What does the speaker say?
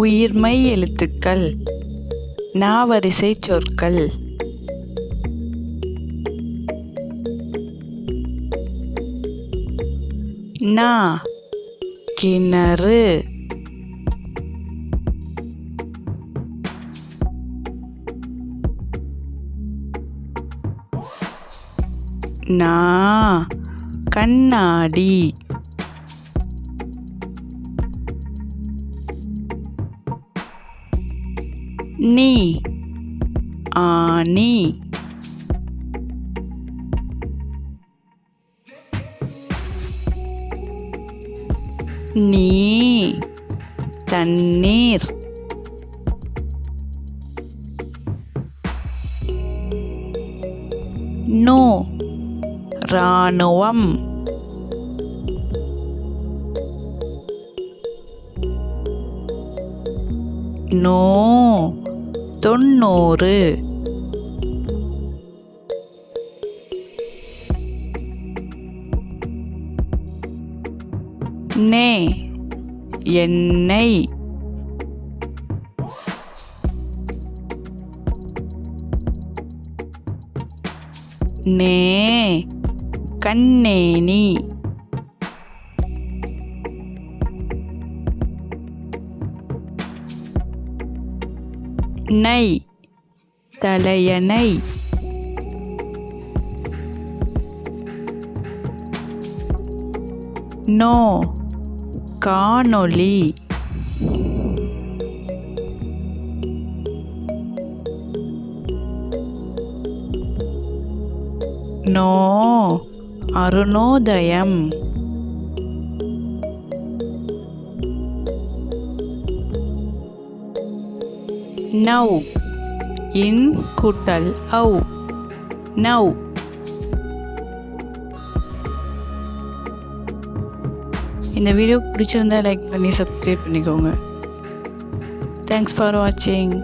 உயிர்மெய் எழுத்துக்கள் நாவரிசை சொற்கள் நா கிணறு நா கண்ணாடி நீ ஆணி நீ தண்ணீர் நோ இராணுவம் நோ 90 நே எண்ணெய் நே கண்ணேனி நை தலையணை நோ காணொளி நோ அருணோதயம் நௌ இன் கூட்டல் ஔ நௌ. இந்த வீடியோ பிடிச்சிருந்தா லைக் பண்ணி சப்ஸ்கிரைப் பண்ணிக்கோங்க. தேங்க்ஸ் ஃபார் வாட்சிங்.